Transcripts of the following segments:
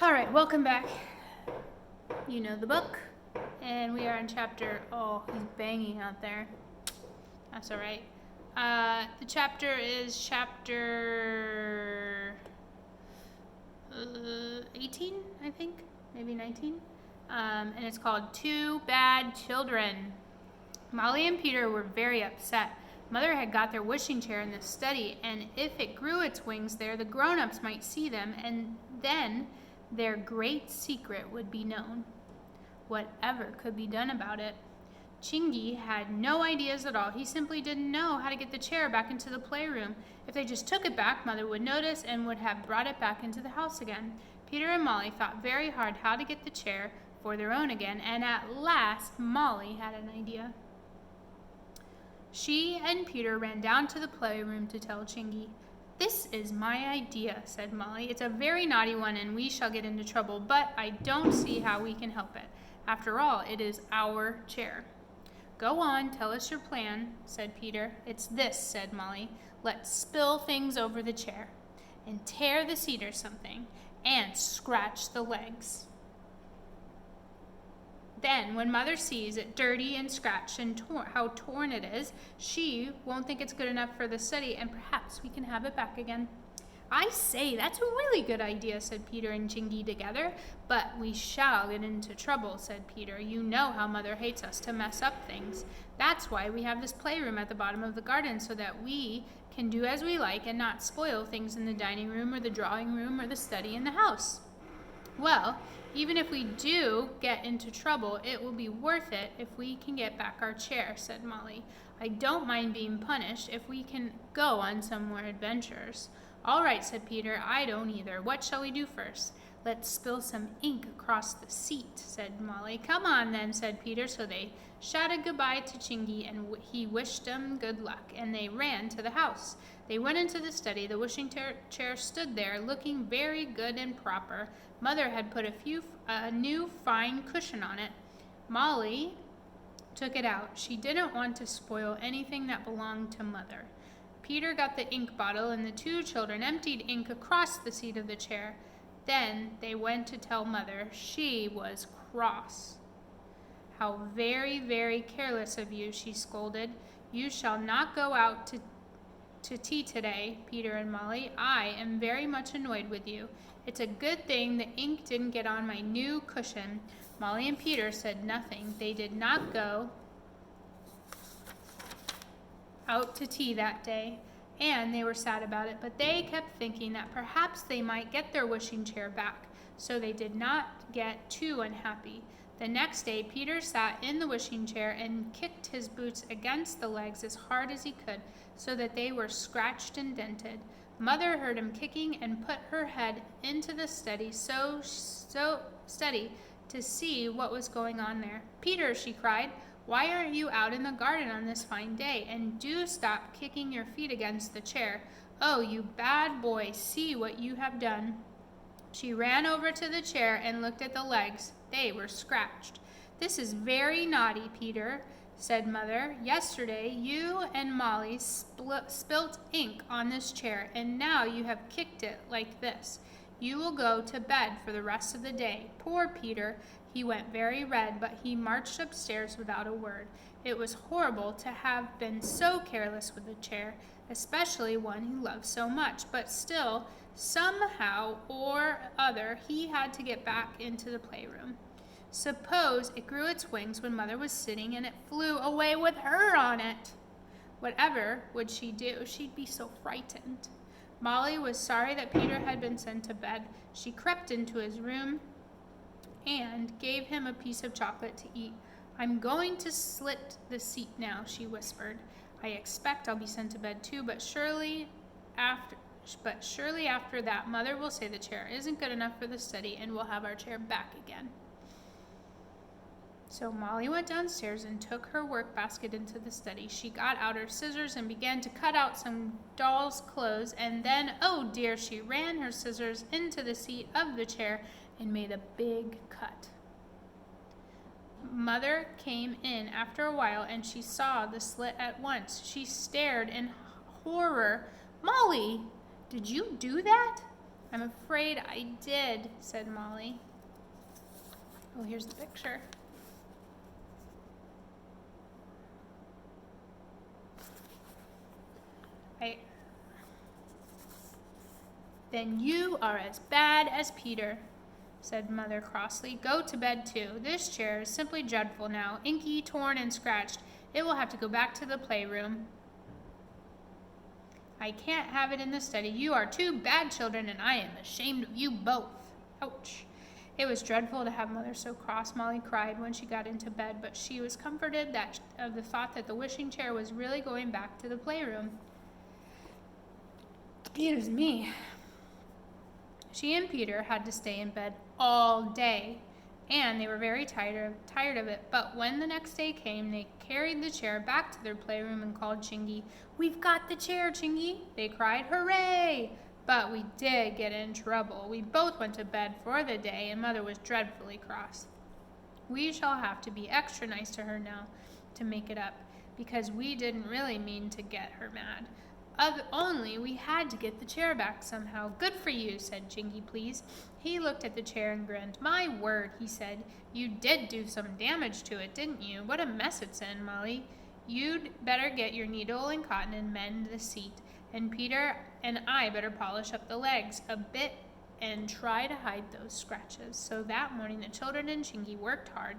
All right, welcome back. You know the book, and we are in chapter. Oh, he's banging out there. That's all right. The chapter is chapter 18, I think, maybe 19, and it's called Two Bad Children. Molly and Peter were very upset. Mother had got their wishing chair in the study, and if it grew its wings there, the grown-ups might see them, and then their great secret would be known. Whatever could be done about it? Chingy had no ideas at all. He simply didn't know how to get the chair back into the playroom. If they just took it back, Mother would notice and would have brought it back into the house again. Peter and Molly thought very hard how to get the chair for their own again, and at last Molly had an idea. She and Peter ran down to the playroom to tell Chingy. "This is my idea," said Molly. "It's a very naughty one and we shall get into trouble, but I don't see how we can help it. After all, it is our chair." "Go on, tell us your plan," said Peter. "It's this," said Molly. "Let's spill things over the chair, and tear the seat or something, and scratch the legs. Then, when Mother sees it dirty and scratched and how torn it is, she won't think it's good enough for the study, and perhaps we can have it back again." "I say, that's a really good idea," said Peter and Chingy together. "But we shall get into trouble," said Peter. "You know how Mother hates us to mess up things. That's why we have this playroom at the bottom of the garden, so that we can do as we like and not spoil things in the dining room or the drawing room or the study in the house." "Well, even if we do get into trouble, it will be worth it if we can get back our chair," said Molly. "I don't mind being punished if we can go on some more adventures." "All right," said Peter. "I don't either. What shall we do first?" "Let's spill some ink across the seat," said Molly. "Come on then," said Peter. So they shouted goodbye to Chingy, and he wished them good luck, and they ran to the house. They went into the study. The wishing chair stood there, looking very good and proper. Mother had put a new fine cushion on it. Molly took it out. She didn't want to spoil anything that belonged to Mother. Peter got the ink bottle, and the two children emptied ink across the seat of the chair. Then they went to tell Mother. She was cross. "How very, very careless of you," she scolded. "You shall not go out to tea today, Peter and Molly. I am very much annoyed with you. It's a good thing the ink didn't get on my new cushion." Molly and Peter said nothing. They did not go out to tea that day, and they were sad about it, but they kept thinking that perhaps they might get their wishing chair back, so they did not get too unhappy. The next day, Peter sat in the wishing chair and kicked his boots against the legs as hard as he could, so that they were scratched and dented. Mother heard him kicking and put her head into the study so steady to see what was going on there. "Peter," she cried, "why aren't you out in the garden on this fine day? And do stop kicking your feet against the chair. Oh, you bad boy, see what you have done." She ran over to the chair and looked at the legs. They were scratched. "This is very naughty, Peter," said Mother. "Yesterday you and Molly spilt ink on this chair, and now you have kicked it like this. You will go to bed for the rest of the day." Poor Peter! He went very red, but he marched upstairs without a word. It was horrible to have been so careless with a chair, especially one he loved so much, but still, somehow or other, he had to get back into the playroom. Suppose it grew its wings when Mother was sitting and it flew away with her on it. Whatever would she do? She'd be so frightened. Molly was sorry that Peter had been sent to bed. She crept into his room and gave him a piece of chocolate to eat. "I'm going to slit the seat now," she whispered. "I expect I'll be sent to bed too, but surely after that, Mother will say the chair isn't good enough for the study, and we'll have our chair back again." So Molly went downstairs and took her work basket into the study. She got out her scissors and began to cut out some doll's clothes, and then, oh dear, she ran her scissors into the seat of the chair and made a big cut. Mother came in after a while, and she saw the slit at once. She stared in horror. "Molly, did you do that?" I'm afraid I did, said Molly. Oh, here's the picture. Then you are as bad as Peter, said Mother crossly. Go to bed too. This chair is simply dreadful now, inky, torn, and scratched. It will have to go back to the playroom. I can't have it in the study. You are two bad children, and I am ashamed of you both. Ouch. It was dreadful to have Mother so cross. Molly cried when she got into bed, but she was comforted of the thought that the wishing chair was really going back to the playroom. Excuse me. She and Peter had to stay in bed all day, and they were very tired of it. But when the next day came, they carried the chair back to their playroom and called Chingy. We've got the chair, Chingy, they cried. Hooray! But we did get in trouble. We both went to bed for the day, and Mother was dreadfully cross. We shall have to be extra nice to her now to make it up, because we didn't really mean to get her mad. Only we had to get the chair back somehow. Good for you, said Chingy, please. He looked at the chair and grinned. My word, he said. You did do some damage to it, didn't you? What a mess it's in, Molly. You'd better get your needle and cotton and mend the seat. And Peter and I better polish up the legs a bit and try to hide those scratches. So that morning the children and Chingy worked hard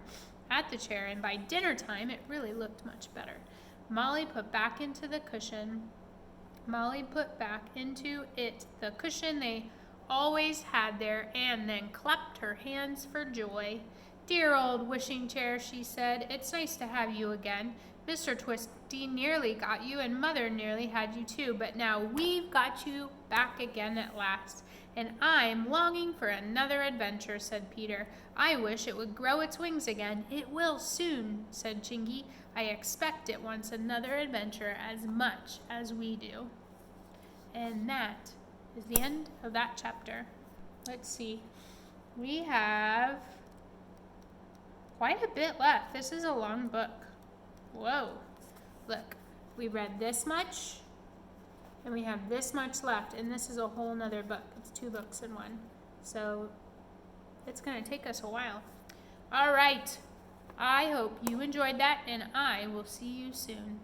at the chair, and by dinner time it really looked much better. Molly put back into it the cushion they always had there, and then clapped her hands for joy. Dear old wishing chair, she said, it's nice to have you again. Mr. Twisty nearly got you, and Mother nearly had you too, but now we've got you back again at last. And I'm longing for another adventure, said Peter. I wish it would grow its wings again. It will soon, said Chingy. I expect it wants another adventure as much as we do. And that is the end of that chapter. Let's see. We have quite a bit left. This is a long book. Whoa. Look, we read this much, and we have this much left, and this is a whole nother book. It's 2 books in one. So it's going to take us a while. All right. I hope you enjoyed that, and I will see you soon.